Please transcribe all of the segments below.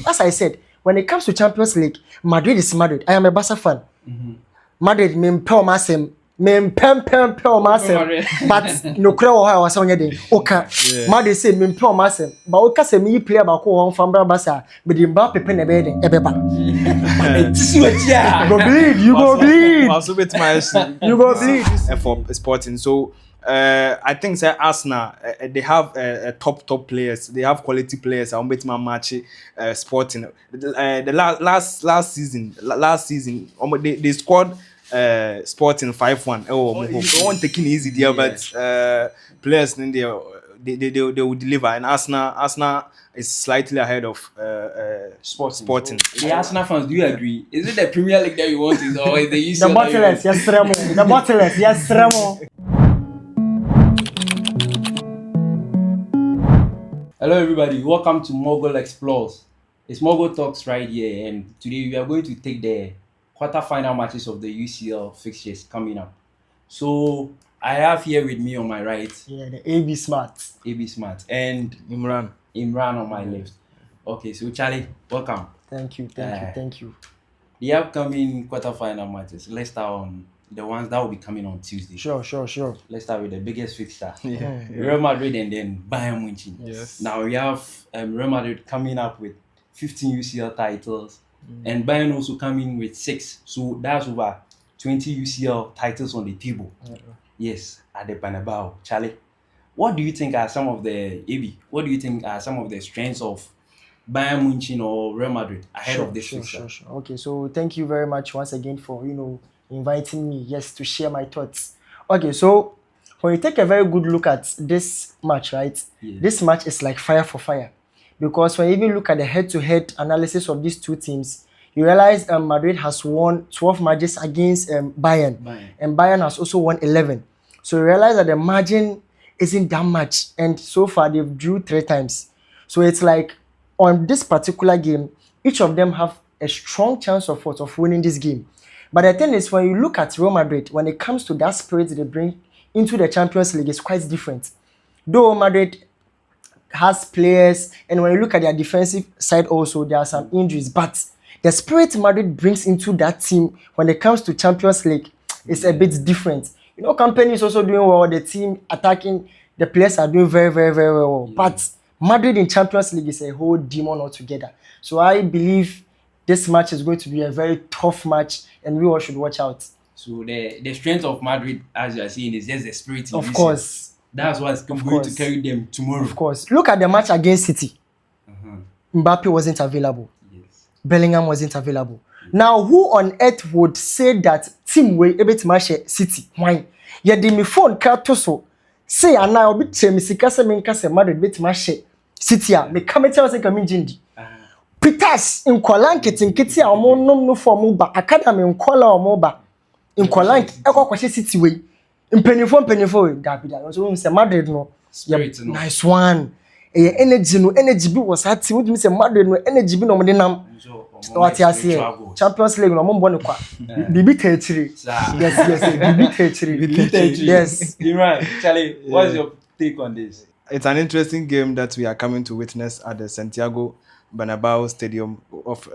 As I said, when it comes to Champions League, Madrid is Madrid. I am a Barca fan. Madrid mempɛ masem mempɛ masem but no kura wo ha wasa onye den oka Madrid say mempɛ masem but oka say me player ba ko ho fambra Barca me di mba pepe na be den ebeba you go bleed Also with my you go bleed for Sporting. So I think say Arsenal they have top players. They have quality players. I'm betting my match Sporting. The last season they scored Sporting 5-1. Oh, I want taking easy there, but players in there they will deliver. And Arsenal is slightly ahead of Sporting. The Arsenal fans, do you agree? Is it the Premier League that you want, or is the UCL? the bottlers yes Remo the bottlers yes Remo. Hello, everybody. Welcome to Mogul Explores. It's Mogul Talks right here, and today we are going to take the quarter-final matches of the UCL fixtures coming up. So I have here with me on my right, The AB Smart, and Imran on my left. Okay, so Charlie, welcome. thank you. The upcoming quarter-final matches. Let's start on the ones that will be coming on Tuesday. Sure. Let's start with the biggest fixture. Real Madrid and then Bayern Munich. Yes. Now we have Real Madrid coming up with 15 UCL titles and Bayern also coming with 6. So that's over 20 UCL titles on the table. Yes, at the Bernabeu. Charlie, what do you think are some of the strengths of Bayern Munich or Real Madrid ahead of this fixture? Sure. Okay, so thank you very much once again for inviting me, yes, to share my thoughts. Okay, so when you take a very good look at this match, right? Yeah. This match is like fire for fire, because when you even look at the head-to-head analysis of these two teams, you realize Madrid has won 12 matches against Bayern, and Bayern has also won 11. So you realize that the margin isn't that much, and so far they've drew 3 times. So it's like on this particular game, each of them have a strong chance of winning this game. But the thing is, when you look at Real Madrid, when it comes to that spirit they bring into the Champions League, it's quite different. Though Madrid has players, and when you look at their defensive side also, there are some injuries, but the spirit Madrid brings into that team when it comes to Champions League is a bit different. Company is also doing well, the team attacking, the players are doing very, very, very well. Yeah. But Madrid in Champions League is a whole demon altogether. So I believe this match is going to be a very tough match, and we all should watch out. So the strength of Madrid, as you are saying, is just the spirit. Of course. That's what's going to carry them tomorrow. Of course. Look at the match against City. Mbappe wasn't available. Yes. Bellingham wasn't available. Now, who on earth would say that team way able to match City? Why? You did me phone car so say and now bit Messikasa Menkasa Madrid bit match City. Me come tell us a coming Peters in Kolanket in Kitty or more no for Muba Academy in Kola or Moba in Kolank Eco City way in Pennyphone David. So say Madrid no nice one. Energy was at Mr. Madrid no energy no Madinam. What you say? Champions League no mo bone kwa. Bibi Tetri. Yes, Bibi Tetri. Yes. Right. Charlie, what's your take on this? It's an interesting game that we are coming to witness at the Santiago Bernabeu Stadium of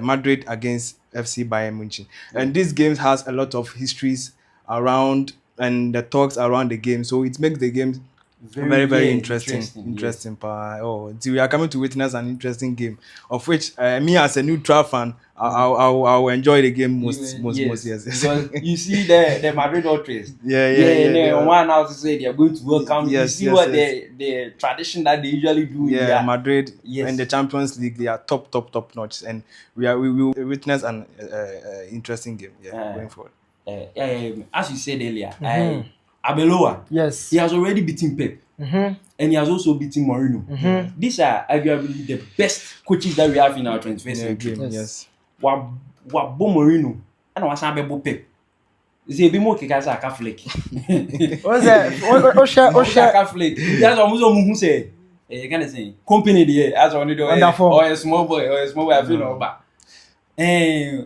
Madrid against FC Bayern Munich. And this game has a lot of histories around and the talks around the game. So it makes the game very interesting. Interesting. Yes. We are coming to witness an interesting game, of which me as a neutral fan, I'll enjoy the game most. Yes. Because you see the Madrid ultras. Yeah. One house to say they are going to welcome. You see what the tradition that they usually do. Yeah, Madrid in the Champions League, they are top notch, and we will witness an interesting game. Going forward. As you said earlier, Abeloa, yes, he has already beaten Pep, and he has also beaten Mourinho. These are arguably the best coaches that we have in our 21st century. Yes. Wabo Mourinho, and Wasabe Pep. They be more kickers are Catholic. What's that? Osha Catholic. That's what Muzo say. You can say company there as on the or a small boy I feel no bad.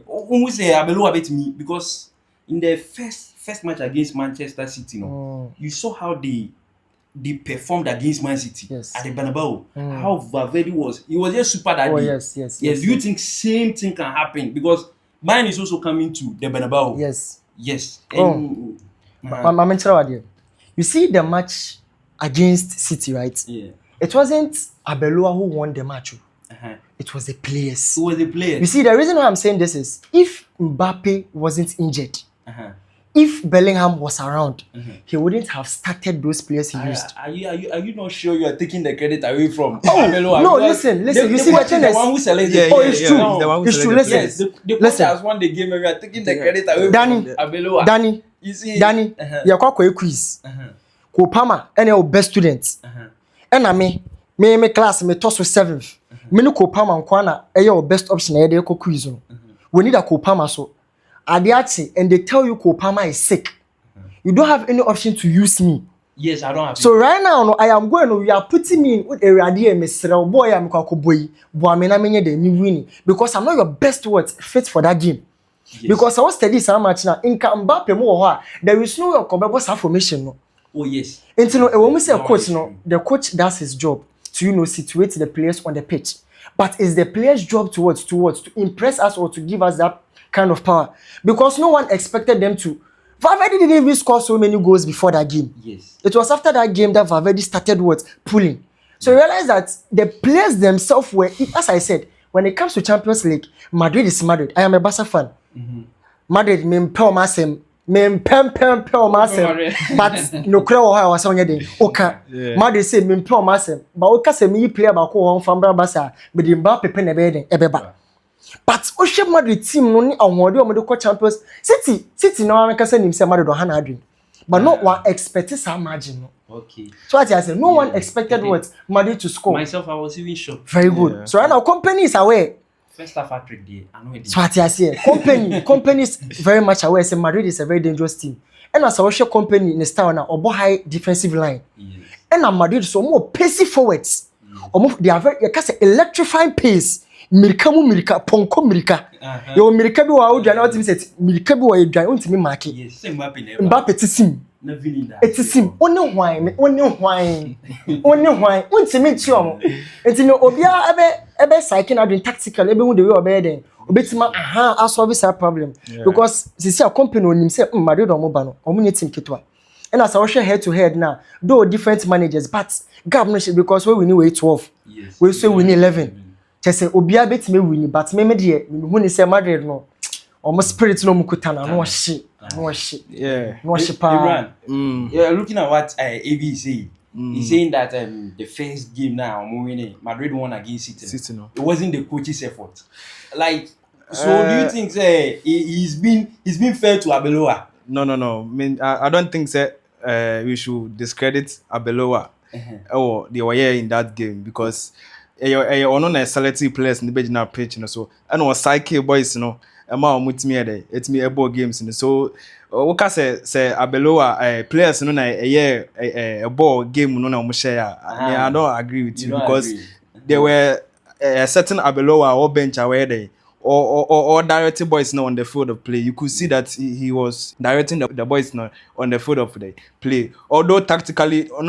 Who say Abeloa beat me because in the first match against Manchester City, you saw how they they performed against Man City Yes. at the Bernabeu, how Valverde he was just super that day. Yes. Do you think same thing can happen? Because Bayern is also coming to the Bernabeu. Yes. And, You see the match against City, right? Yeah. It wasn't Abeloa who won the match. Uh-huh. It was the players. Who was the player? You see, the reason why I'm saying this is if Mbappe wasn't injured, Uh-huh. if Bellingham was around, he wouldn't have started those players he used. Are you not sure you are taking the credit away from Abeloa? No, listen. You see, the thing the is, one who selected. It's true. The one who It's true. selected Listen, Yes, the coach has won the game and we are taking the credit away Danny, from Abeloa. Danny, You see, you're quite quiz. Kopama, and your best students. And me class, me toss with 7th. Me no Kopama and Kwana, your best option. I quiz. We need a Kopama so. Adiati, and they tell you Kopama is sick. You don't have any option to use me. Yes, I don't have. So right now, no, I am going. You are putting me in with a radio, Mr. Boy. I'm boy. Because I'm not your best words fit for that game. Yes. Because I was studying so much now. In Mbappe more, there is no your formation. No. Oh yes. Until when we say No, coach, it's no, true. the coach does his job to situate the players on the pitch. But it's the players' job to impress us or to give us that kind of power. Because no one expected them to. Valverde didn't even score so many goals before that game. Yes. It was after that game that Valverde started pulling. So you realize that the players themselves were, as I said, when it comes to Champions League, Madrid is Madrid. I am a Barca fan. Madrid, but no crowd I was on your day. Okay, Madrid say but okay say me player about from Barca, but the Mbappe pen a bed ebeba. But Ocean Madrid team no ni award o Champions City no an kasa nim say Madrid do hana adwin. But not one expected some margin. Okay. So what I say, no one expected Madrid to score. Myself, I was even shocked. Very good. Yeah. So right now company is aware. First half hat-trick day. I know it. So what I say, company is very much aware. Say Madrid is a very dangerous team. And as I watch company in the style now, or high defensive line. Yes. And Madrid so more pacey forwards. They are very electrifying pace. Mirika, ponko mirika. Yo mirika bi wa udwa na otimi set mirika bi wa edwan ontimi mark. Yes, same Mbappe never. Mbappe tisim. Never in that. Etisim. Oni hwan. Ontimi chi omo. Enti no obia ebe psyche na doing tactical ebe hu the way obe den. Obetima solve that problem. Because sisi a company onim say Madrid omo ba no. Omo nye team ketwa. And as I was head to head now, though different managers, but gap no because we win 12. Yes. We say win 11. Just say obia bet me win, but me dey when say Madrid no. Almost spirit no mukuta na no shit. Yeah. No shit pa. Yeah, looking at what AB is saying. He's saying that the first game now winning Madrid won against City. No. It wasn't the coach's effort. Like, so do you think he's been fair to Abeloa? No. I mean, I don't think we should discredit Abeloa or the way in that game because on selective players in the original pitch, so and was psyche boys, with me it's me able games, so what say Abeloa players a ball game I don't agree with you because there were a certain Abeloa or bench away there. Or directing boys now on the field of play. You could see that he was directing the boys now on the field of the play. Although tactically, on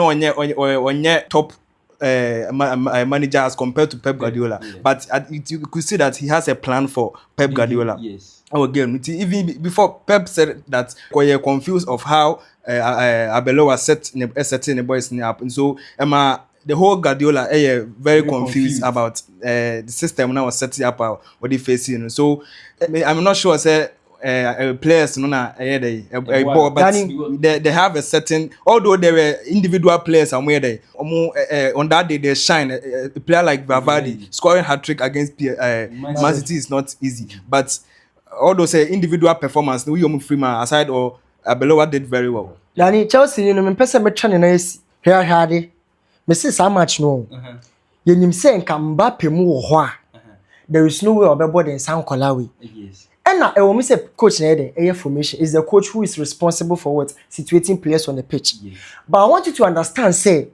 top manager as compared to Pep Guardiola, but you could see that he has a plan for Pep Guardiola. Yes. Again, even before Pep said that we're confused of how Abeloa setting the boys up, and so the whole Guardiola very confused about the system now was setting up what they facing. So I'm not sure players but they have a certain, although there were individual players somewhere there on that day they shine. A player like Valverde scoring hat-trick against Man City is not easy, but all those individual performance we Freeman aside or Abeloa did very well. Danny Chelsea me person me try na here me say so much no. You nim say nka Mbappe mu wo ho a. There is no way obebo den san kola we. Yes. And now we say coach na dey formation is the coach who is responsible for what situating players on the pitch. Yes. But I want you to understand say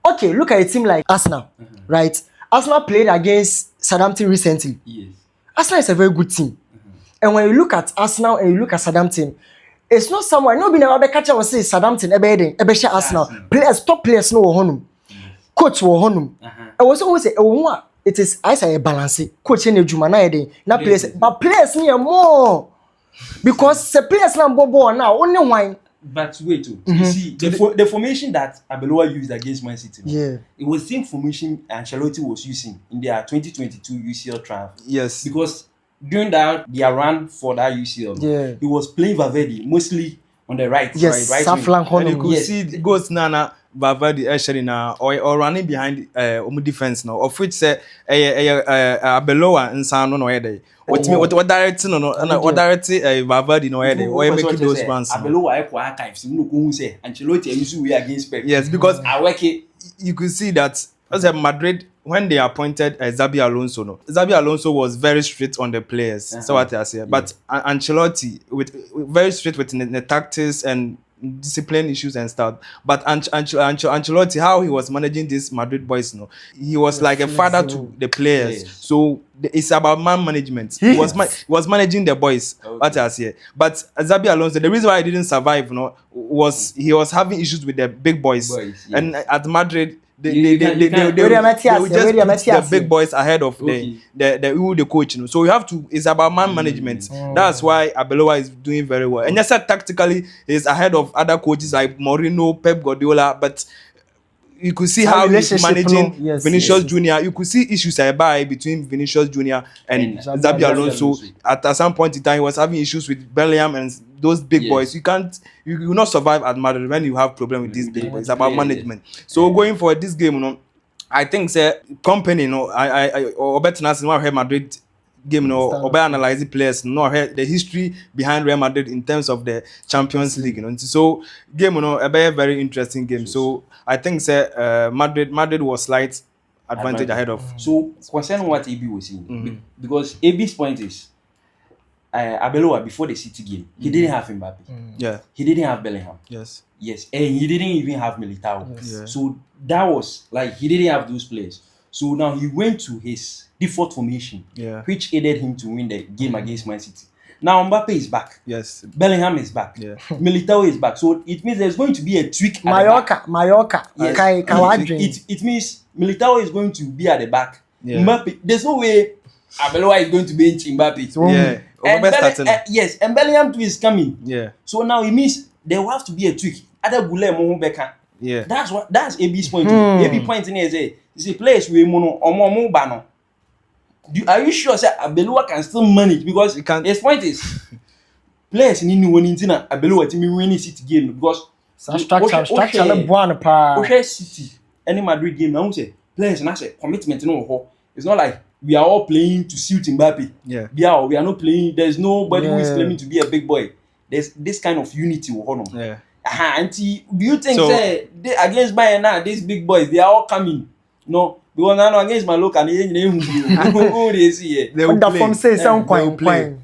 okay, look at a team like Arsenal, right? Arsenal played against Southampton recently. Yes. Arsenal is a very good team. And when you look at Arsenal and you look at Southampton, it's not someone. No, be never catch us say Southampton, ebe Arsenal. Players, top players, no honum. Coach wo honum. I was always say, it is I say a balance. Coach in the Jumana na players, but players near more because the players na bobo now only wine. But wait, you see the formation that Abeloa used against Man City. Yeah, it was the same formation Ancelotti was using in their 2022 UCL trial. Yes, because during their run for that UCL, he was playing Valverde mostly on the right. Yes, right flank. And you could see goes Nana Valverde actually now or running behind defense now, of which say Abeloa and San no head. What directing no what directing Valverde no head or making those runs. Abeloa archives no go say Ancelotti use we against Pep. Yes, because I work it. You could see that as Madrid when they appointed Xabi Alonso, Xabi Alonso was very strict on the players. So what I say, but Ancelotti with very strict with the tactics and discipline issues and stuff. But Ancelotti, how he was managing these Madrid boys, he was like a father to the players. So it's about man management. He was managing the boys. What I say, but Xabi Alonso, the reason why he didn't survive, was he was having issues with the big boys. And at Madrid. They just put the big boys ahead of the coach. So you have to. It's about man management. That's why Abeloa is doing very well. And yes, tactically, he's ahead of other coaches like Mourinho, Pep Guardiola. But you could see how he's managing Vinicius Junior. You could see issues between Vinicius Junior and Xabi Alonso. At some point in time, he was having issues with Bellingham and those big boys. You will not survive at Madrid when you have problem with these big boys. It's about management. So going for this game, I think company, or better not Real Madrid game, or better analyze the players, the history behind Real Madrid in terms of the Champions League. So game, a very interesting game. So I think Madrid was slight advantage ahead of. So concerning what AB was saying, because AB's point is Abeloa before the City game, he didn't have Mbappe. Yeah. He didn't have Bellingham. Yes. And he didn't even have Militao. Yeah. So that was like he didn't have those players. So now he went to his default formation, which aided him to win the game against Man City. Now Mbappe is back. Yes. Bellingham is back. Yeah. Militao is back. So it means there's going to be a tweak. Mallorca. Yes. It means Militao is going to be at the back. Yeah. Mbappe, there's no way Abeloa is going to bench Mbappe. Yeah. And Bellingham too is coming. Yeah. So now it means there will have to be a tweak. Other Gule Mohubeka. Yeah. That's AB's point. AB point in here is a place where mono or more bano. Are you sure that Abeloa can still manage? Because his point is players need to win into Abeloa to win City game because structure City any Madrid game now say players and I say commitment it's not like we are all playing to suit Mbappe. Yeah. We are not playing. There's nobody who is claiming to be a big boy. There's this kind of unity. Yeah. Auntie, do you think against Bayern now, these big boys, they are all coming? No. Because now against my local, they will play.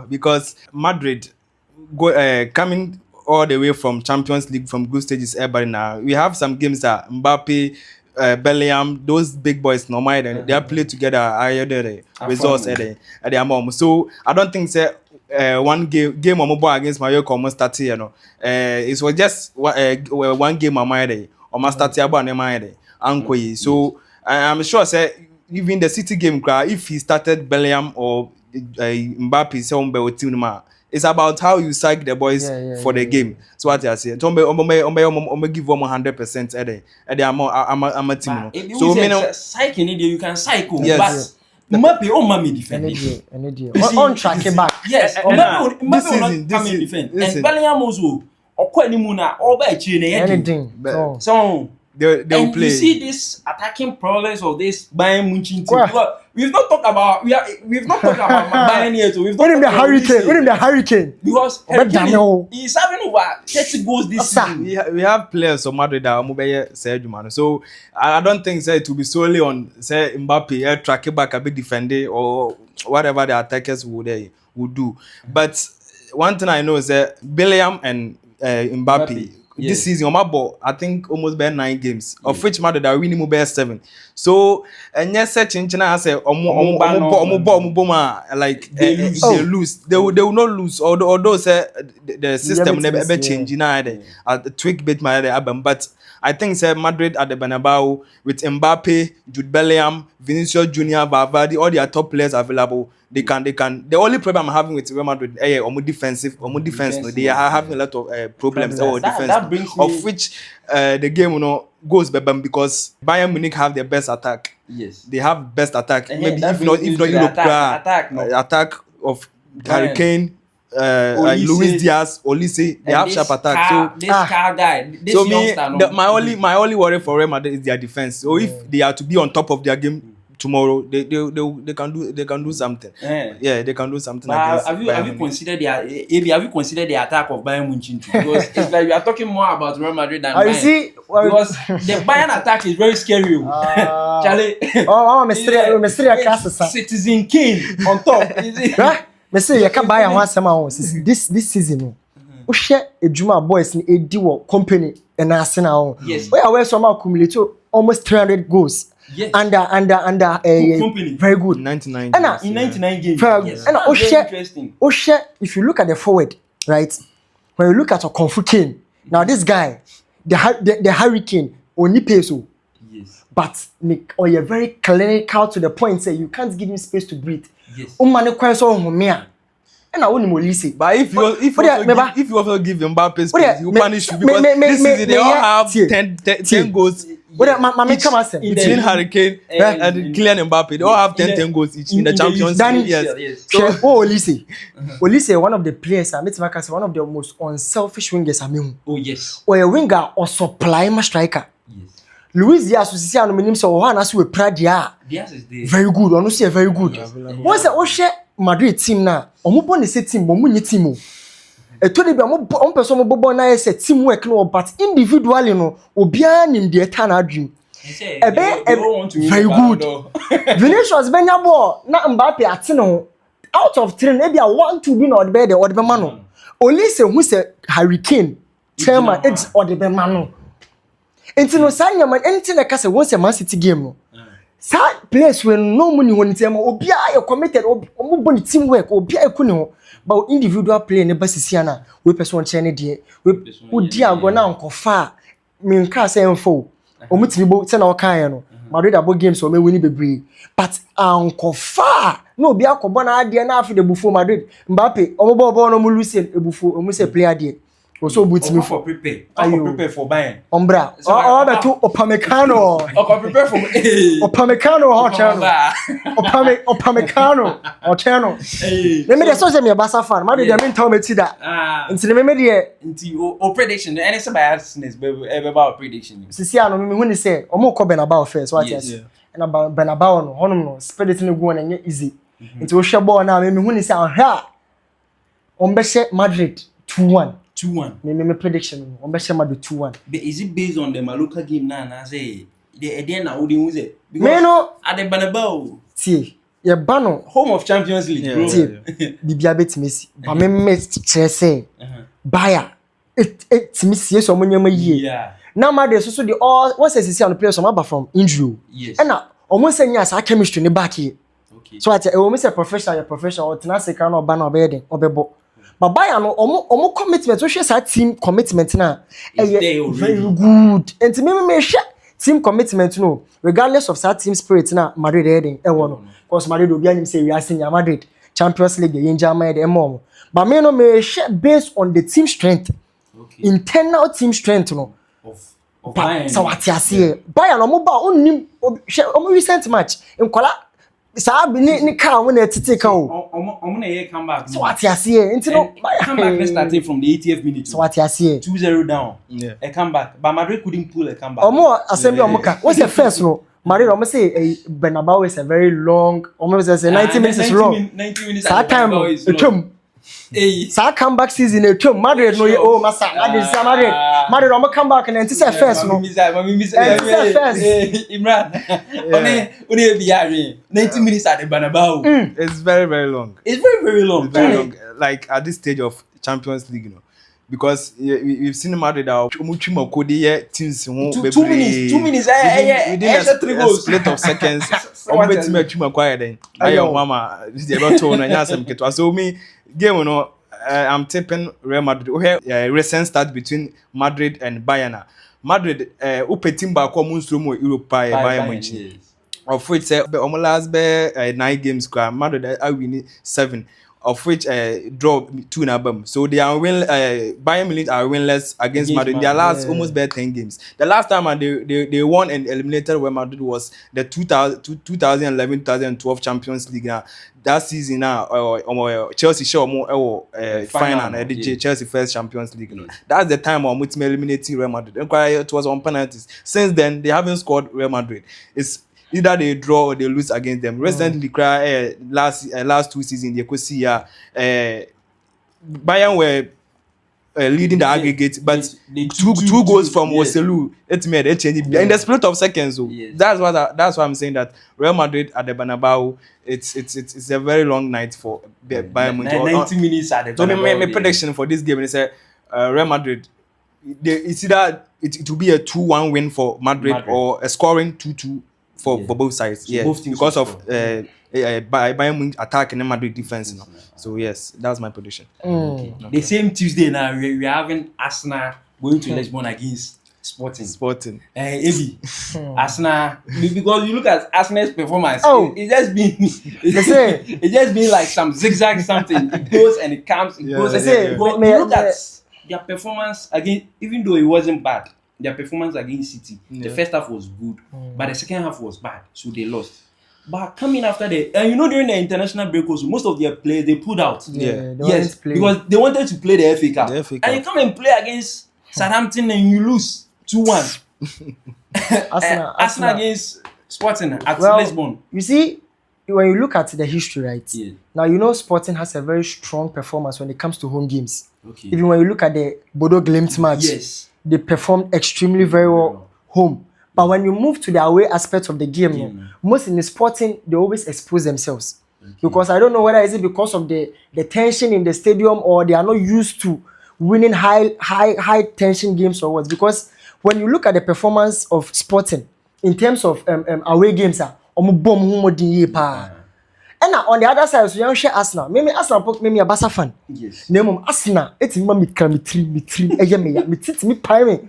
Because Madrid coming all the way from Champions League from group stages now. We have some games that Mbappe, Bellingham, those big boys normally they play together results at the moment. So I don't think one game on mobile against Mallorca almost started, it was just one game on my day almost started about my day. So I'm sure even the City game, if he started Bellingham or Mbappe, it's about how you psych the boys for the game. So what I say, give them 100% at the I'm a team. So psyching you can cycle, but Mbappe mommy defend. On track back. Yes, Mbappe will not come in defend. And Bellingham also, anything. So they'll play. You see this attacking problems of this Bayern Munich team. We've not talked about Bayern yet. We've not the Hurricane. Because he's having over 30 goals this season. We have players of Madrid that are Sergio. So I don't think it will be solely on Mbappe tracking back a big defender or whatever the attackers would do. But one thing I know is that Bellingham and Mbappe this season, on my ball, I think almost bare 9 games, of which Madrid are winning more 7. So, and yes, such in China, I say, like they lose. They will not lose. Although say the system never change either. The tweak bit my album, but I think say Madrid at the Bernabeu with Mbappe, Jude Bellingham, Vinicius Junior, Valverde, all their top players available. They can. The only problem I'm having with Real Madrid, defense. No, they are having a lot of problems defense. That brings me... Of which the game, goes because Bayern Munich have their best attack. Yes, they have best attack. Maybe if not attack of Harry Kane, Luis Diaz, Olise. They have sharp attack. This car guy. This so youngster, my only worry for Real Madrid is their defense. So if they are to be on top of their game tomorrow, they can do something. Yeah, they can do something. Have you considered the attack of Bayern Munich? Because it's like we are talking more about Real Madrid than Bayern. You see, because the Bayern attack is very scary. Charlie. Citizen Kane on top. Me say you can buy one summer this season. We share a Juma boys in a duo company and Arsenal. Yes. We are some accumulate almost 300 goals. Yes. Under a company. Very good. 99. In 99 games. Yes. And interesting. If you look at the forward, right? When you look at a Konfu Kane, now this guy, the Hurricane, only peso. Yes. But you're very clinical to the point, say you can't give him space to breathe. Yes. And I won't listen. But if you also give Mbappe space, you punish you because this season they all have 10 goals. Between Harry Kane and Kylian Mbappe, they all have 10 goals each in the Champions League. Yes. So, Olise, one of the players, one of the most unselfish wingers. Oh yes. Or a winger or supply my striker. Yes. Luis Diaz was saying, "I'm so one as we Pradia." Diaz is there. Very good. Honestly, very good. What's the Oshe Madrid team now? Omubon is a team, Bomunyi team. A told me, I'm person Bobona is a teamwork, no, but individually, no, Obian in the eternal dream. Very good. Vinicius Benyabo, not Mbappe at out of 3, maybe I want to win or the bed or the man. Only say who's a Hurricane, chairman, it's or the man. And no sign your man, anything like us once a Man City game. Sad place when no money when it's Obia committed or teamwork or Bia Kuno. But individual play in the Bassisiana, we person Cheney dear, we dear go now far. Me can't say info. Omitibo, send our kind. Madrid about games so may win be. But Uncle far. No, Bia Cobana idea enough for the Buffo Madrid. Mbappe, Omobo no Mulusian, a Buffo, Musa play idea. Also, boots me for prepare. I prepare for Bayern. Ombra. Oh, the two Opamecano. Prepare for Opamecano or channel. Opamecano or channel. Let me just say me a Bassa fan. Madrid, I mean, tell me that. Until the media. Into prediction. And it's about prediction. Siciano, when you say, Omo Coben about first, what yes. And about Benabao, Honomo, spread it in the one and easy. Into Shabo now, maybe when you say, Ombeshe Madrid 2-1. 2-1. Me prediction. Ombeshe Madrid 2-1. But is it based on the Maluka game now? I say the idea now who use it. Because at the Bernabeu. See, your bano home of Champions League, bro. Bibia bet Messi. But me say buyer. It Messi yes or money year. Yeah. Now my days also the all once I see on the players from injury. Yes. And now almost saying yes, I chemistry in the back here. Okay. So I almost say professional, or tenacity can or ban or bedding or bebo. But Bayern no commitment, so she say team commitment na very good. And to me share team commitment no, regardless of that team spirit na Madrid heading no. Because Madrid obi anim say we are senior Madrid Champions League the enjoy the more. But me share based on the team strength. Okay. Internal team strength no. Of Bayern. So what you say? Bayern no ba onnim recent match in kola ni car when tete ka o na here come back. So what you say? No come back starting from the 80th minute. So what you say? 2-0 down. Yeah. A comeback. But Madrid couldn't pull a comeback. Assembly what's the first no? Madrid say Bernabeu is a very long, almost say 90 minutes is long. 90 minutes at time is long. Sa comeback season Madrid no massa Madrid come back and it's a first no. Imran. Only be 90 minutes at the Bernabeu. It's very long. It's very long. It's very long. Like at this stage of Champions League, because we've seen Madrid that teams 2 minutes within a split of seconds. Mama, this is about to so me game I'm tipping Real Madrid. Recent start between Madrid and Bayern. Madrid team back Europe Bayern Munich. Of which last 9 games Madrid I win 7. Of which draw 2 in a bum. So they are Bayern Munich are winless against Madrid in their last almost 10 games. The last time they won and eliminated Real Madrid was the 2011-2012 Champions League. That season Chelsea show more final Chelsea first Champions League. That's the time on which eliminating Real Madrid. It was on penalties. Since then they haven't scored Real Madrid. It's either they draw or they lose against them. Recently, last 2 seasons, you could see Bayern were leading the aggregate, but two goals from Oselu, it made a change in the split of seconds. So that's why I'm saying that Real Madrid at the Bernabeu, it's a very long night for Bayern Munich. 90 minutes at the Bernabeu. So my prediction for this game is Real Madrid. It's either it will be a 2-1 win for Madrid or a scoring 2-2. For both sides, so both because of Bayern Munich attack and Madrid defense. So yes, that's my prediction. Okay. The same Tuesday now we're having Arsenal going to Lisbon against Sporting. Arsenal, because you look at Arsenal's performance, it just been like some zigzag something. It goes and it comes, it goes. But you look at their performance again, even though it wasn't bad. Their performance against City, the first half was good, but the second half was bad, so they lost. But coming after and during the international break also, most of their players they pulled out. Yes, because they wanted to play the FA Cup. And you come and play against Southampton and you lose 2-1. Arsenal against Sporting at Lisbon. You see, when you look at the history, right? Yeah. Now Sporting has a very strong performance when it comes to home games. Okay. Even when you look at the Bodo Glimt match. Yes. They performed extremely very well home. But when you move to the away aspect of the game, most in the Sporting, they always expose themselves. Okay. Because I don't know whether is it because of the tension in the stadium or they are not used to winning high tension games or what. Because when you look at the performance of Sporting in terms of away games, and on the other side, so you share Arsenal. Maybe Arsenal, maybe a Barca fan. Yes. Name Arsenal. It's me pay.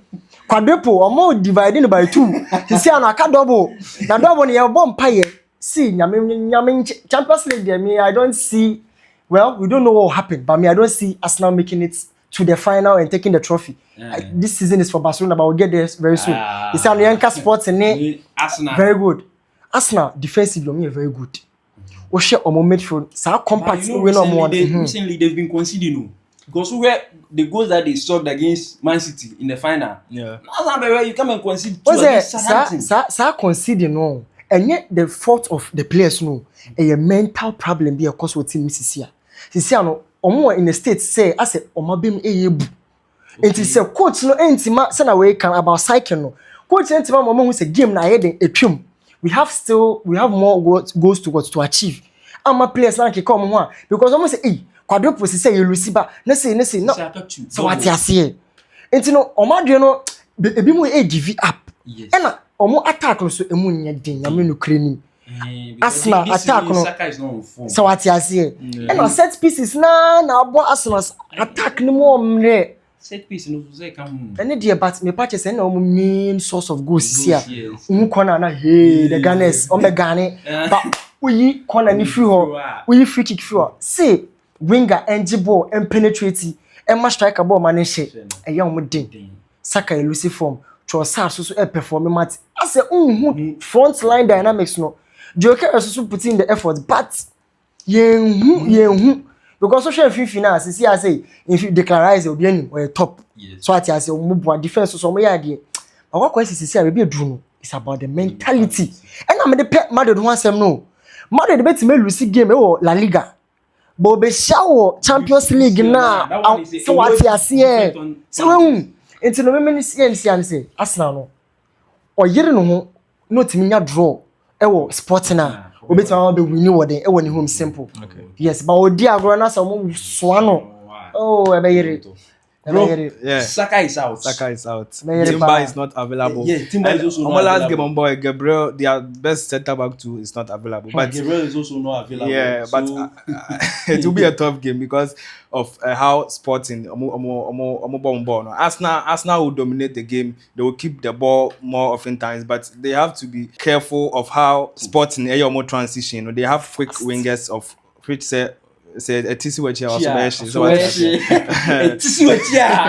Quadruple or more divided by 2. You see, I can't double. Now double you bomb pay. See, Champions League. I don't see. Well, we don't know what will happen, but I don't see Arsenal making it to the final and taking the trophy. This season is for Barcelona, but we'll get there very soon. You see, Yanka Sports and Arsenal very good. Arsenal defensively very good. Share on midfield. So compact recently they've been conceding because where the goals that they scored against Man City in the final. Yeah. Now where you come and concede conceding no. And yet the fault of the players a mental problem be because what team Sisia. Sisia no omo in the States say I say omabem eyebu. It is a coach no entima say na we can about cycling no. Coach entima mama who say game na heading etwum. We have more goals to achieve. And my players like come on because almost say, quadruple say you lose ba. No. So what you say? And Omadrio ebi mo give up. Yes. And omo attack so emu nya den, nya me no kreni. Arsenal attack no. So what you say? And set pieces na abo Arsenal attack no more mre. Set piece no say come. And the but me patch say na main source of goals here. Corner na the Gunners on the Ghana. But we corner ni free ho. We free kick free. Say winger NG ball and penetrate and match striker ball manage. E ya omo den. Saka elusive form. Trossard so perform match. I say front line dynamics no. Joker also put in the effort but yen because social finance see I say if you declarize obi anim or top. Yes. So I say move defense so mo yade. But what question see we be do no. It's about the mentality. And I'm the pet Madrid one sem no. Madrid bet me lose game La Liga. But be show Champions League na. So what you say? So into no me say Arsenal no. O yere no ho no timi nya draw Sporting na. Obetima be win word e woni home simple. Okay. Yes, but odi agro na so mo so ano. Oh, e be yere. Bro, Yeah. Saka is out. Saka is out. Very Timber bad. is not available. Yeah, Timber is And also on not my last available. game on boy, Gabriel, their best centre back too is not available. But Gabriel is also not available. yeah, so, but it will be a tough game because of how Sporting Arsenal will dominate the game. They will keep the ball more often times, but they have to be careful of how Sporting more transition. You know, they have quick wingers of which say a TC which also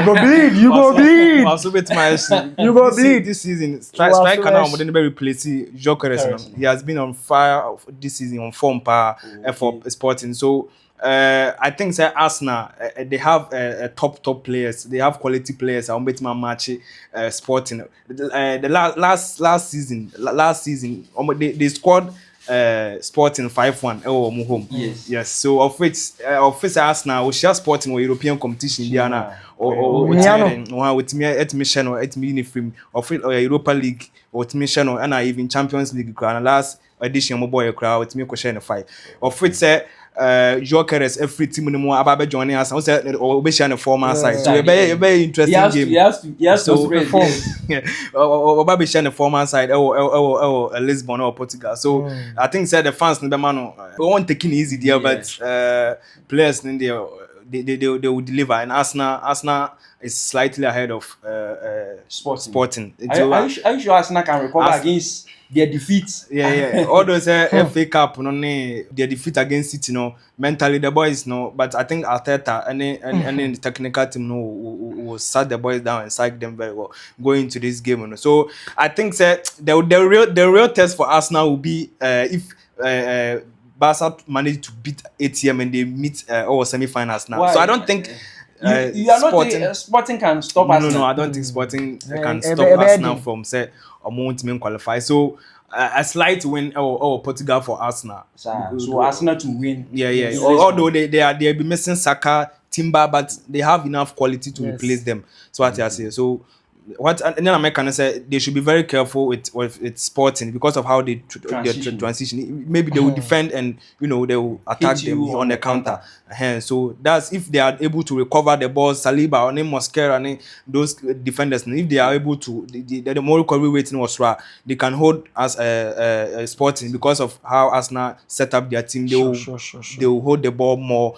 Go bleed, you go bleed. You go bleed. This season. Striker now more than replace Jokeres. He has been on fire this season on form for Sporting. So I think that Arsenal they have top players. They have quality players. I bet my match Sporting. The last season, they scored Sporting 5-1 home. Yes. So of which Arsenal we share Sporting or European competition Indiana or with me at mission or at uniform of Europa League or mission or and even Champions League last edition mo boy crowd with me question 5 of which Jokeres every team no more about joining us and say we share the former side. So a very interesting game. He has to perform. Obabe share the former side Lisbon or Portugal. So I think the fans we won't take it easy there, but players in there they will deliver, and Arsenal is slightly ahead of Sporting. Are you sure Arsenal can recover against their defeats? Yeah. All those FA Cup, their defeat against City, mentally the boys, but I think Arteta and the technical team, will sat the boys down and psych them very well going into this game. So I think the real test for Arsenal will be if Barca managed to beat ATM and they meet our semi-finals now. Why? So I don't think. You are Sporting. Not Sporting can stop Arsenal. No, I don't think Sporting can stop Arsenal from won't qualify. So a slight win Portugal for Arsenal. So Arsenal to win. Yeah. Although they be missing Saka, Timber, but they have enough quality to replace them. So what I say. So what and then American say they should be very careful with Sporting because of how they transition. Maybe they will defend and they will attack them on the counter. So that's if they are able to recover the ball, Saliba or Mosquera and those defenders. If they are able to, the more recovery rating was right, they can hold as Sporting because of how Arsenal set up their team. They will hold the ball more.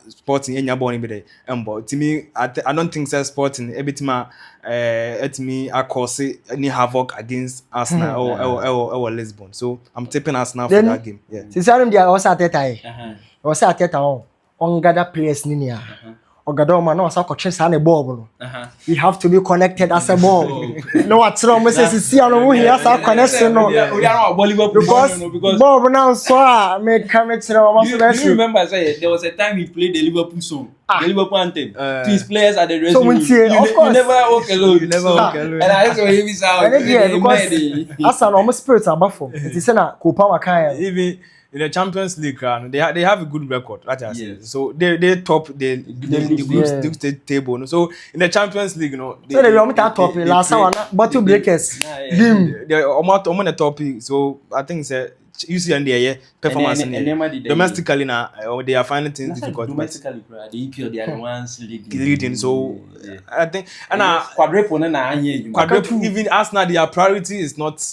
Sporting enya ball ni be but to me I don't think that Sporting every time at me cause any havoc against Arsenal or Lisbon. So I'm tipping Arsenal for that game. Yeah. Since I'm there also Arteta on gather players ni nia. Ogadoma no asa koche sa na ball no. We have to be connected as a ball. No what wrong me say see no here sa connection no. Because ball now so me come you remember say there was a time he played the Liverpool song. The Liverpool anthem to his players at the dressing room. You never walk alone. And I just hear me sound because Arsenal almost spirits are baffled. It is na Copa Makaya. Even in the Champions League, they have a good record. So they top the group stage table. So in the Champions League, so they will top last one bottle breakers. They're almost on the top. So I think it's UCL and their performance domestically now they are finding things difficult. Domestically, the EPL they are the ones leading. So I think quadruple even Arsenal their priority is not.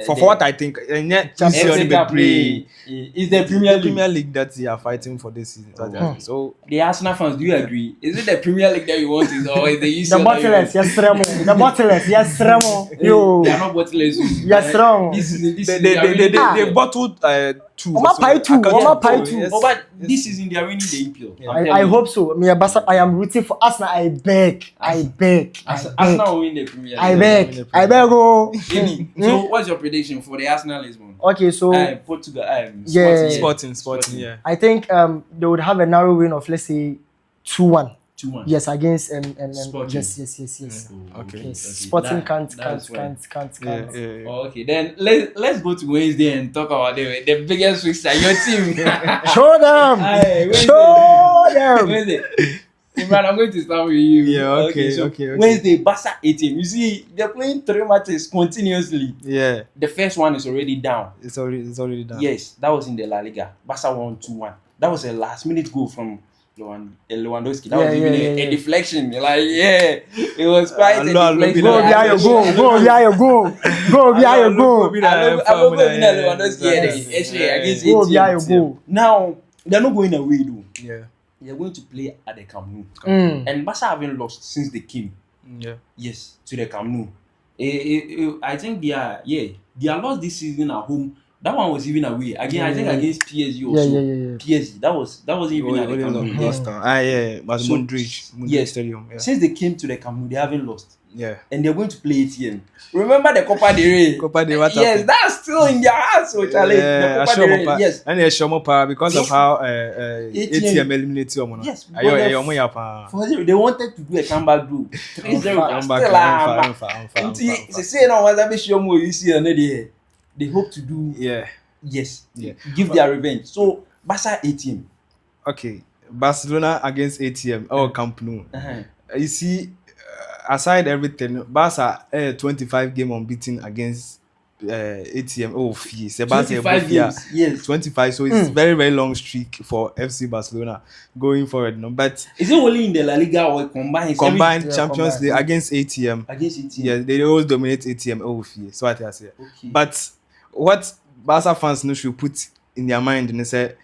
For what I think, and yet is the Premier League that they are fighting for this season. So the Arsenal fans, do you agree? Is it the Premier League that you want, or is the UCL? The bottlers, yes, Remo. The bottlers, yes, Remo. Yo, they are not bottlers. Yes, wrong. They bottled two. But this season they are winning the EPL. I hope so. I am rooting for Arsenal. I beg. Arsenal will win the Premier League. I beg. Oh. So what's your prediction for the Arsenal Lisbon? Okay, so Portugal, Sporting, yeah. I think they would have a narrow win of let's say 2-1. 2-1. Yes, against Sporting. Yes. Okay. Yes. Sporting can't. Okay, then let's go to Wednesday and talk about the biggest fixture. Your team. Show them. Show them. Wednesday. Imran, I'm going to start with you. Yeah, okay. Wednesday, Barca 18. You see, they're playing 3 matches continuously. Yeah. The first one is already down. It's already down. Yes, that was in the La Liga. Barca won 2-1. That was a last-minute goal from Lewandowski. That was even a deflection. Like, it was quite a deflection. Go behind your goal. Go behind your goal. Go behind your goal. I'm not going to Lewandowski against Go behind your goal. Now, they're not going away though. Yeah. They're going to play at the Camp Nou. Mm. And Barca haven't lost since they came. Yeah. Yes, to the Camp Nou. I think they are lost this season at home. That one was even away. Again, I think against PSG also. PSG. That wasn't even at the Camp Nou. Last time. Was Mondrian Stadium. Yeah. Since they came to the Camp Nou, they haven't lost. Yeah. And they're going to play ATM. Remember the Copa del Rey? Copa del Rey. Yes, that's still in their hearts, so Charlie. The Copa del Rey. Yes. And they show more power because of how ATM eliminated you. Yes. They wanted to do a comeback do. 3-0. Say now once I show more UCL, they hope to do. Yes. Give their revenge. So Barca ATM. Okay. Barcelona against ATM or Camp Nou. You see. Aside everything, Barca 25 game unbeaten against ATM. Oh, fee. 25 games. Yes. 25. So it's very, very long streak for FC Barcelona going forward. No, but is it only in the La Liga or combined Champions League against ATM? Yeah, they always dominate ATM. Oh, fee. So what I say. Okay. But what Barca fans should put in their mind and say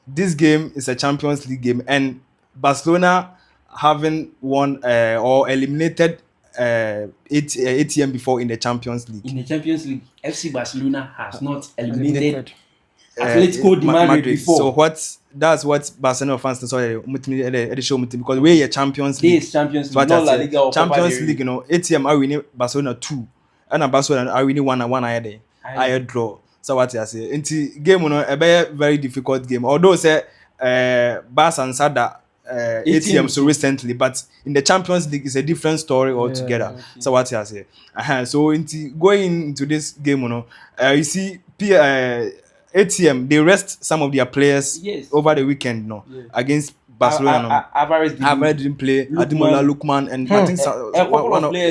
this game is a Champions League game and Barcelona having won or eliminated ATM before in the Champions League. In the Champions League, FC Barcelona has not eliminated Atletico de Madrid before. So that's what Barcelona fans sorry because we're a Champions League. This Champions League, not La Liga or Champions League, ATM are winning Barcelona 2, and Barcelona are winning 1 I draw. So what I say, into game a very difficult game. Although say Barca and Sada. ATM so recently, but in the Champions League it's a different story altogether. So what I say, so going into this game, you see, ATM they rest some of their players over the weekend, against Barcelona. Alvarez didn't play. Ademola Lookman and I think a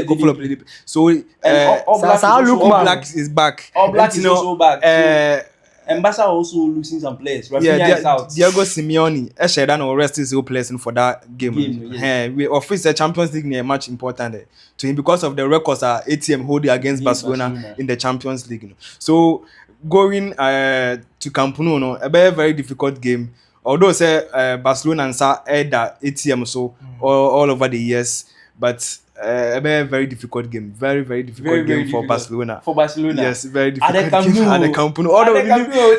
couple of players. So Oblak is back. Oblak is also back. And Barca also losing some players. Rafinha is out. Diego Simeone, Eshedan rest his whole players for that game. We officially the Champions League is much important to him because of the records ATM holding against Barcelona in the Champions League. So going to Camp Nou, a very difficult game. Although say Barcelona and Sa had that ATM so all over the years, but a very difficult game. Very difficult game for Barcelona. For Barcelona. Yes, very difficult game at the Camp Nou. Although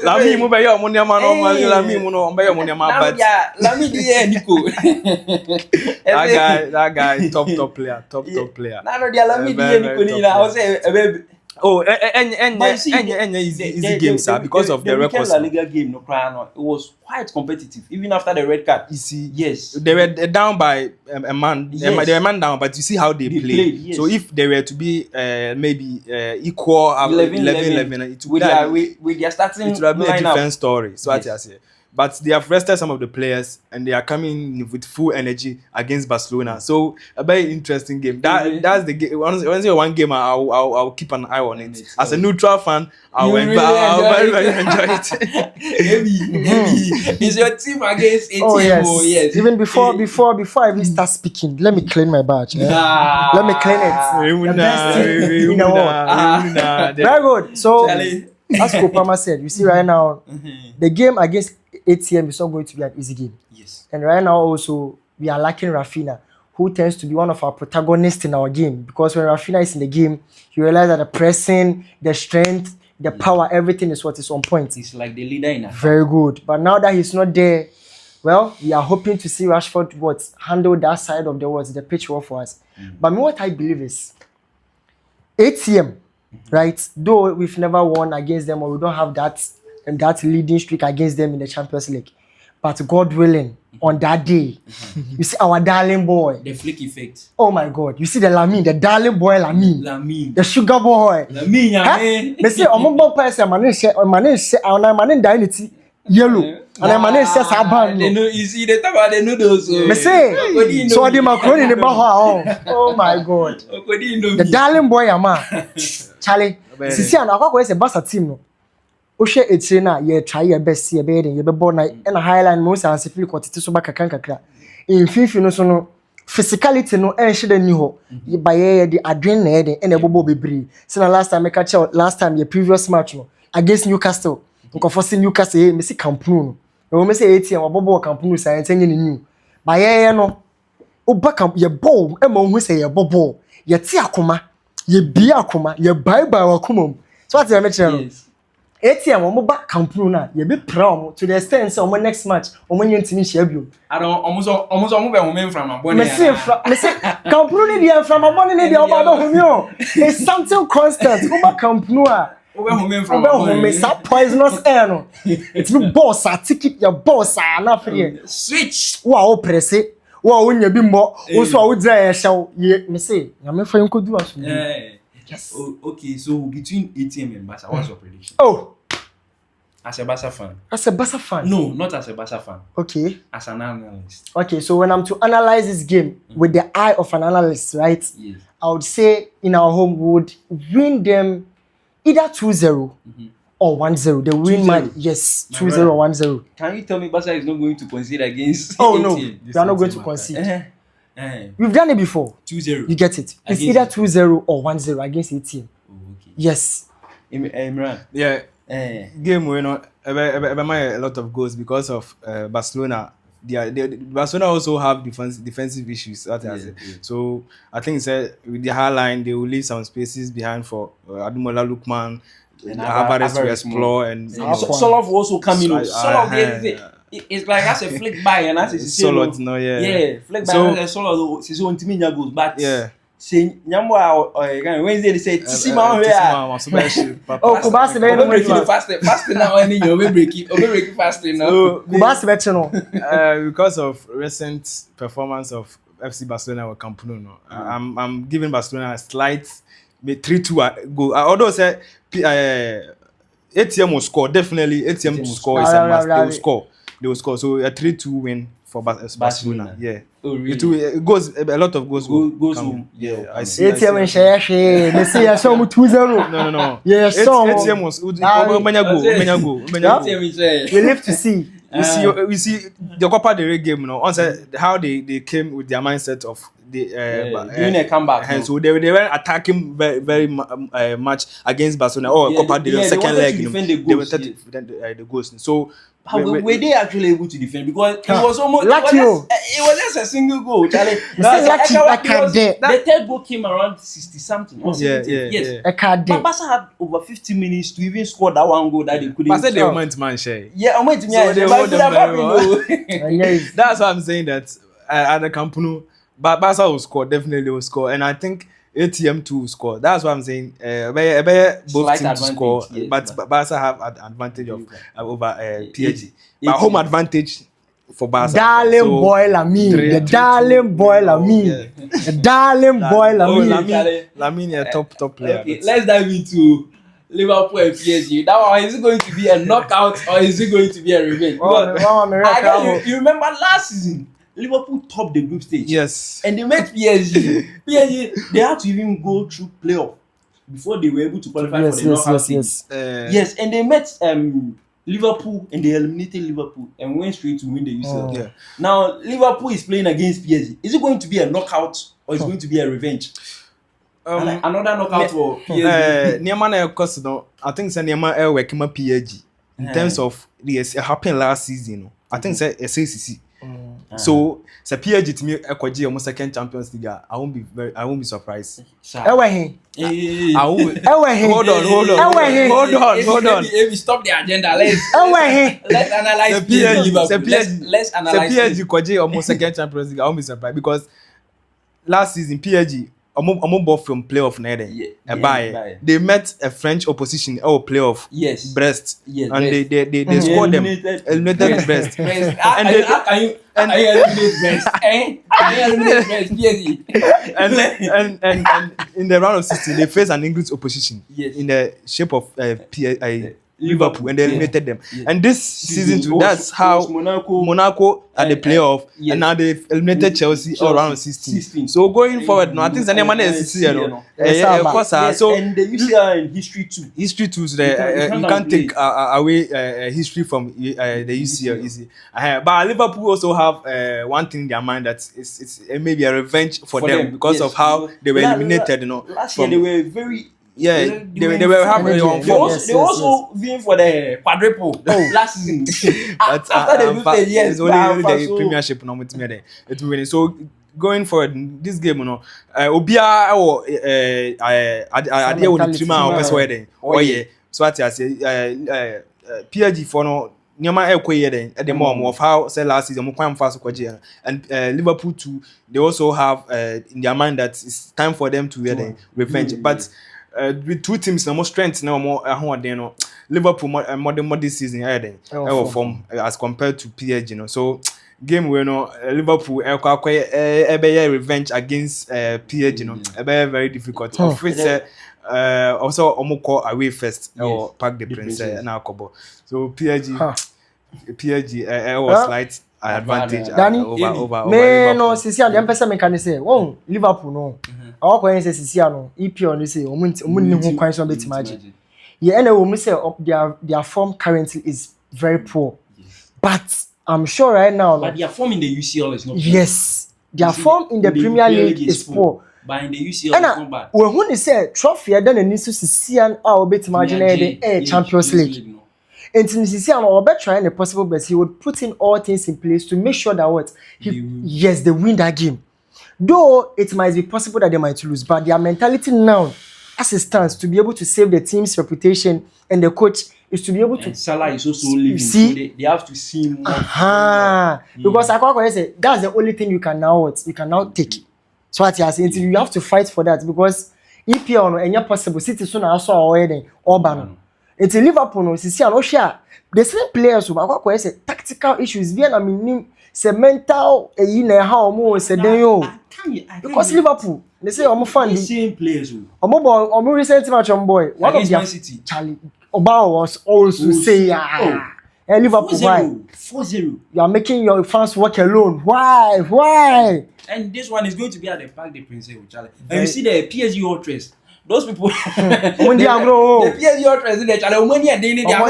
Lami mo be your money man normally Lami mo no be your money man but Lami dey Nico. That guy top player. Na no dia Lami dey Nico ni na. I was say easy games because of the records. La Liga game, it was quite competitive, even after the red card. You see, yes, they were down by a man. Yes. They were man down, but you see how they played. Yes. So if they were to be maybe equal 11, it would with their starting it would have been a different story. So yes. I say. But they have rested some of the players and they are coming with full energy against Barcelona. So a very interesting game. That's the game. Once one game, I'll keep an eye on it. As a neutral fan, I'll very enjoy it. Heavy. Is your team against ATM? Oh yes. Even before I even start speaking, let me clean my badge. Let me clean it. The best team in the world. Very good. So as Kopama said, you see right now, the game against ATM is not going to be an easy game. Yes. And right now also, we are lacking Rafinha, who tends to be one of our protagonists in our game. Because when Rafinha is in the game, you realize that the pressing, the strength, the power, everything is what is on point. He's like the leader in that. Very good. But now that he's not there, well, we are hoping to see Rashford handle that side of the pitch well for us. But what I believe is, ATM, right? Though we've never won against them or we don't have that leading streak against them in the Champions League. But God willing, on that day, you see our darling boy. The flick effect. Oh my God. You see the Lamine, the darling boy Lamine. The sugar boy. Lamine, yeah. They say, I'm a person, man, dignity, yellow. And I'm an Saban. You see the top of the noodles. They say, so the macaroni in the baho. Oh my God. The darling boy, Ama. Charlie, see, and I'll go as a Barca team. Oshe etire na ye try your best ye be den ye be ball na na highline mo say feel kwotete so ba kakra in fifi no so no physicality no enhye ni ho ye ba ye the adwen na ye den na ebobo bebre say na last time me catch last time your previous match no against Newcastle nko for Newcastle me see Camp Nou no me say ATM obobo Camp Nou say enye ni new ba ye no oba Camp ye ball e ma hu say ye ball ye ti akoma ye bi akoma ye bye akoma so what you mention no ATM omo ba Camp Nou na ye be proud to the extent say omo next match omo nyentimi hia biom I don't almost be home from my body. me say Camp Nou ni dey from abon ni dey oba be home o it's something constant oba Camp Nou a Obe home from me sa poisonous air no it be boss a ticket your boss na free switch wa o press wa o nya bi mbo wo so a wo dra ya hyew ye me say na me fa nkodu aso yes okay so between ATM and Barca what's your prediction? Oh, As a Barca fan. as a Barca fan. No, not as a Barca fan. Okay. As an analyst. Okay, so when I'm to analyze this game with the eye of an analyst, right? Yes. I would say in our home we would win them either 2-0 or 1-0. They win 2-0. my yes, 2-0 or 1-0. Can you tell me Barca is not going to concede against Oh no, ATM? we are not going to concede. Uh-huh. We've done it before. 2-0. You get it. It's Against either 2-0 or 1-0 against ATM. Oh, okay. Yes. Imran. Yeah. Eh. Game we know a lot of goals because of Barcelona. Barcelona also have defensive issues. So I think with the high line they will leave some spaces behind for Ademola Lookman, Alvarez to explore, and Soloff will also come in. It's like that's a flick by and that's a solid. No, yeah, flick by and Soloff. She's on Timmy goals, but yeah. Say Nyamwa Wednesday they say Tisima here. Oh, Kubasi be no break fast now any you break it fast now. Kubasi be no. Because of recent performance of FC Barcelona or Camp Nou, no. I'm giving Barcelona a slight 3-2 goal. Although say ATM will score definitely. ATM will score is a must. They will score. So a 3-2 win for Barcelona. Yeah. Oh, really? It goes a lot of goals. Goes come. yeah. I see. ATM and share. They say I saw 2-0. No. Yeah, so ATM was Omenya go. we live to see. We see the Copa del Rey game, how they came with their mindset of doing a comeback. And so they were attacking very much against Barcelona or Copa del Rey second leg. They were defend the goals. So were they actually able to defend? Because it was almost it was just a single goal, Charlie. The third goal came around 60 something. Yes. But Barca had over 50 minutes to even score that one goal that they couldn't. I said they went man share. Yeah, I went to That's why I'm saying that at the Camp Nou, Barca will score, definitely will score, and I think ATM too will score. That's what I'm saying. Both teams score, yes, but Barca have an advantage over PSG. But home advantage for Barca. Darling boy Lamine, the darling boy Lamine, the darling boy Lamine. Lamine, a top player. Okay, let's dive into Liverpool and PSG. That one, is it going to be a knockout or is it going to be a revenge? You remember last season, Liverpool topped the group stage. Yes. And they met PSG. PSG, they had to even go through playoff before they were able to qualify for the knockout stage. Yes, and they met Liverpool and they eliminated Liverpool and went straight to win the UCL. Yeah. Now, Liverpool is playing against PSG. Is it going to be a knockout or is it going to be a revenge? Another knockout for PSG. I think Niama working PSG in terms of it happened last season. I think it's SACC. So, PSG to me Ekwaji almost second Champions League. I won't be surprised. Hold on. If we stop the agenda, let's analyze PSG. Let's analyze PSG Ekwaji almost second Champions League. I won't be surprised because last season PSG bought from playoff they met a French opposition playoff Brest and they scored them eliminated Brest and in the round of 16 they faced an English opposition in the shape of Liverpool and they eliminated them. Yes. And this season too, that's how Monaco at the playoff, yes. and now they've eliminated Chelsea all around 16. So going forward, no, I think Zane Mane is of course. So and the UCL in history too. History too, so you can't take away history from the UCL easy. But Liverpool also have one thing in their mind that it's maybe a revenge for them because of how they were eliminated. Last year they were very. Yeah, they were having they also vying for the quadruple last season. But after they lose it's only the Premiership now with me. It will win. So going forward, this game, Obia or idea with the trimmer or wedding. Oh yeah, so what I say, PSG for no. Nyama ekwe at the moment of how say last season mo kwam fast kwaje and Liverpool too, they also have in their mind that it's time for them to get revenge. But with two teams no more strength now more no Liverpool more this season form as compared to PSG, so game we Liverpool revenge against PSG, very difficult. Of which also omoko away first or Parc des Princes na Kobo. So PSG was slight advantage over me no sisi and empesa me can say Liverpool no all kwan say sisi no EPO no say omunni ho kwan so betima age ye ene wo mu say their form currently is very poor, but I'm sure right now but their form in the UCL is not poor. Yes, their form in the Premier League is poor. But in the UCL it's not bad. When who say trophy then the needs to see an betima age the Champions League. And since he's trying the possible best, he would put in all things in place to make sure that they win that game. Though it might be possible that they might lose, but their mentality now, as it stands, to be able to save the team's reputation and the coach is to be able to. Salah is also leaving, so they have to see more. Because I say that's the only thing you can now take. So what you saying, you have to fight for that because EPL and your possible City soon also already Orban. It's a Liverpool no sisi an ohia the same players who akwa say tactical issues be na meaning say mental na ha omo say den yo because Liverpool they say omo fan the same players omo recent match on boy one of their Charlie Oba was also say Liverpool 4-0 you are making your fans work alone why and this one is going to be at the Parc des Princes Charlie and you see the PSG ultras. Those people, the PSG ultras in the channel, money and they need their no.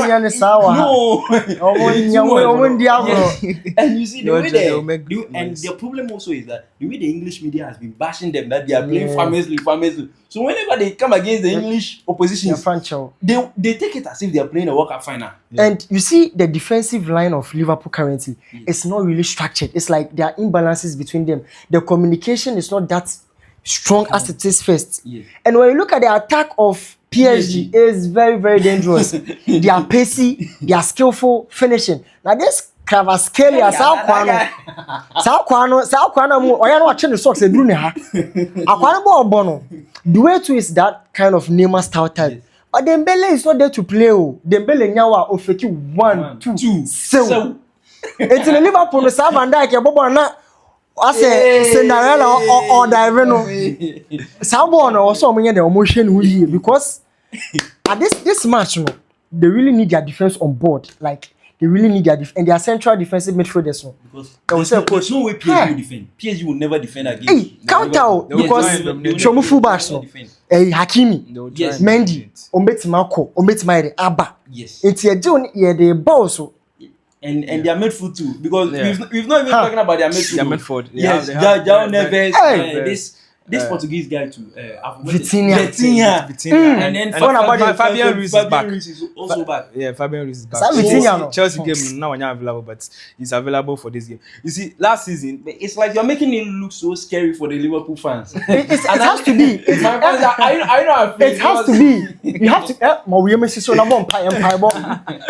And you see the way they and the problem also is that the way the English media has been bashing them that they are playing famously. So whenever they come against the English opposition, they take it as if they are playing a World Cup final. And you see the defensive line of Liverpool currently, it's not really structured. It's like there are imbalances between them. The communication is not that strong as it is first. And when you look at the attack of PSG, it's very, very dangerous. They are pacey, they are skillful finishing. Now this Kvaratskhelia Sakwano mo oya no watching the socks edru ne ha. Akwano bo obono. The way to is that kind of Neymar style type. But Dembele is not there to play. Dembele nyawa ofeki 1 2 so. It's in Liverpool no Sam Van Dijk e bobo na I say Cinderella or Divino. Someone also mean the emotion we because at this match, they really need their defense on board. Like they really need their and their central defensive midfielders. Because there's no way PSG will defend. PSG will never defend against. Hey, counter because Chomu fullbacks Hakimi, Mendy, Ombetimaire, Abba. Yes. It's a June the ball so. And their midfield too, because we've not even talking about their midfield. Their midfield. Yes, João Neves, this Portuguese guy too. Vitinha. And then Fabian Ruiz is back. Also back. Yeah, Fabian Ruiz is back. Chelsea game now not available, but he's available for this game. You see, last season it's like you're making it look so scary for the Liverpool fans. It has to be. My fans I know. It has to be. You have to.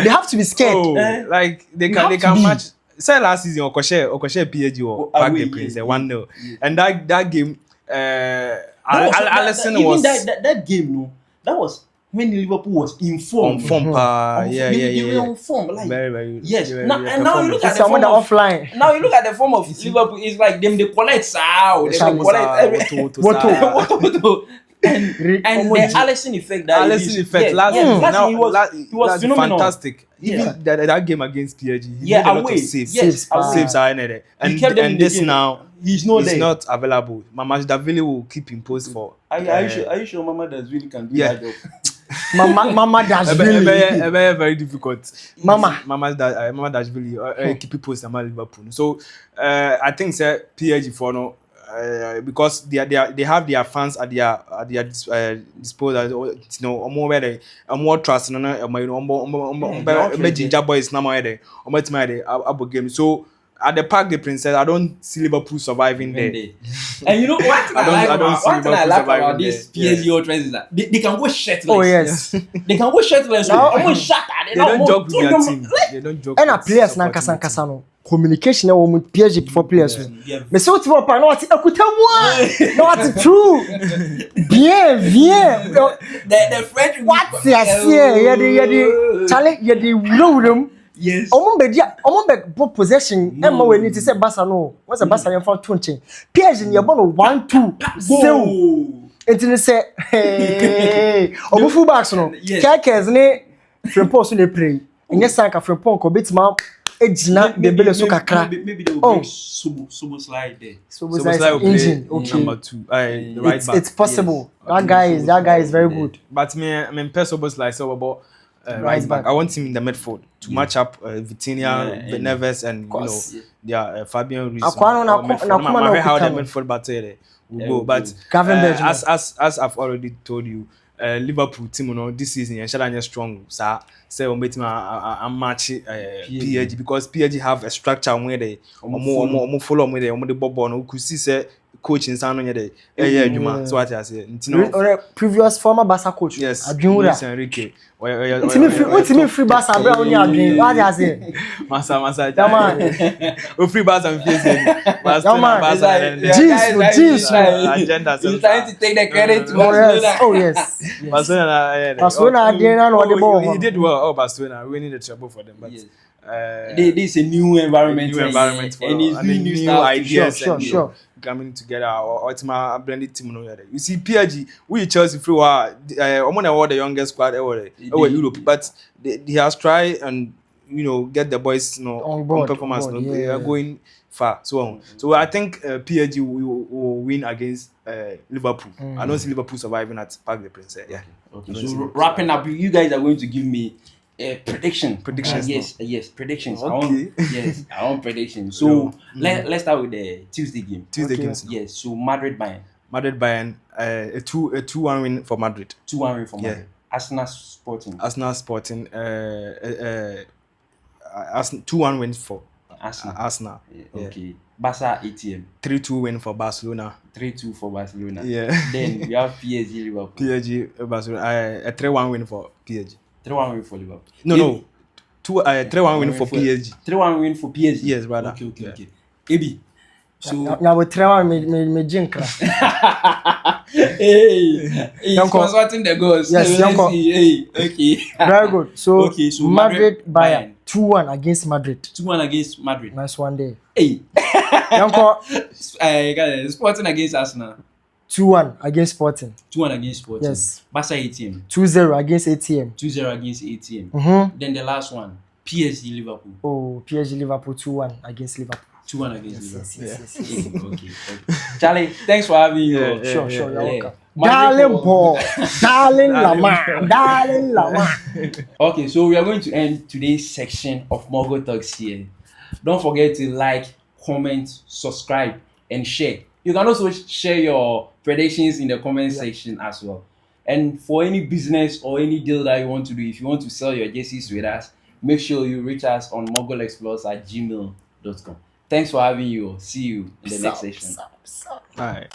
They have to be scared. Like they can match. Say last season Okoshe PSG or Parc des Princes 1-0, and that game. Alisson was that game. No, that was when Liverpool was in form. They were on form. Like very yes. very, Now you look at the form offline. Now you look at the form of Liverpool. It's like them they collect sound. and the Allison effect. Last season, he was phenomenal. Fantastic. Even that game against PSG, he made a lot of saves. Saves are in there. And this now, he's not available. Mamardashvili will keep him post for. Are you sure Mamardashvili can do that job? Mamardashvili. Very difficult. Mamardashvili keep it post about Liverpool. So I think PSG for no. Because they have their fans at their disposal, more where they more trust ginger boys now where they game. So at the Parc des Princes, I don't see Liverpool surviving there. And you know what I like about this PSG ultras is that they can go shirtless. Oh yes, they can go shirtless. They don't joke with their team. They don't joke. And a players na kasa no. Communication na wo PSG for players. Me say what for no what akuta moi. No what true. Bien. The French what yedi wurum. Yes. Omo be possession e ma we need to say Barca no. What's the Barca you for touching. PSG ni e bo no 1-2. So it say hey. Omo full backs no. Kakers ni Frimpong so dey play. Enye sanka Frimpong ko betima ejina the bele so kakra. Maybe they will bring Soboslai there. Soboslai engine. Okay. Number 2. Right back. It's possible. Yes. That guy is very good. But me Soboslai so about right back. I want him in the midfield to match up Vitinha, Neves, and Fabian Ruiz. How the midfield battle will go. But as I've already told you, Liverpool team, this season, and Shadanya strong. Say we meet match PSG because PSG have a structure where they follow where they the ball. No, could see say coach in San Juma. So what I say. Previous former Barca coach. Yes. Luis Enrique. What me free Barca bra only Adrian. What I say. Masa. Come on. Free Barca and PSG. Barca. Jeans. Agenda. He's trying to take the credit to Barcelona. Oh yes. Barcelona Adrian won the ball. He did well. Oh, Barcelona winning the treble for them. But this is a new environment. For and it's new ideas. Sure. Coming together or ultimate blended team. You see, PSG, we Chelsea through the youngest squad ever Europe, but they has tried and get the boys on performance. They are going far. So I think PSG will win against Liverpool. I don't see Liverpool surviving at Parc des Princes. Okay. So wrapping up, you guys are going to give me predictions. Yes, predictions. Okay. I want predictions. So let's start with the Tuesday game. Games. Yes. So Madrid Bayern. A 2-1 win for Madrid. 2-1 win for Madrid. Yeah. Arsenal Sporting. 2-1 win for Arsenal. Yeah. Okay. Barca ATM. 3-2 win for Barcelona. 3-2 for Barcelona. Yeah. Then we have PSG Liverpool. PSG Barcelona. A 3-1 win for PSG. 3-1 win for Liverpool. No. 3-1 win for PSG. 3-1 win for PSG. Yes, brother. Okay. AB. So now we 3-1 me jinkra. Hey, he's consulting the goals. Yes, hey, okay. Very good. So Madrid Bayern 2-1 against Madrid. 2-1 against Madrid. Nice one day. Hey. Yanko. Sporting against Arsenal. 2-1 against Sporting. 2-1 against Sporting. Yes. Barca ATM. 2-0 against ATM. 2-0 against ATM. Mm-hmm. Then the last one, PSG Liverpool. Oh, PSG Liverpool 2-1 against Liverpool. 2-1 against Liverpool. Yes. Okay. Charlie, thanks for having you. Sure. You're welcome. Darling Paul, darling Lama. Okay, so we are going to end today's section of Mogul Talks here. Don't forget to like, comment, subscribe, and share. You can also share your predictions in the comment section as well. And for any business or any deal that you want to do, if you want to sell your jerseys with us, make sure you reach us on mogulexplorers@gmail.com. Thanks for having you. See you in the next section. Bye.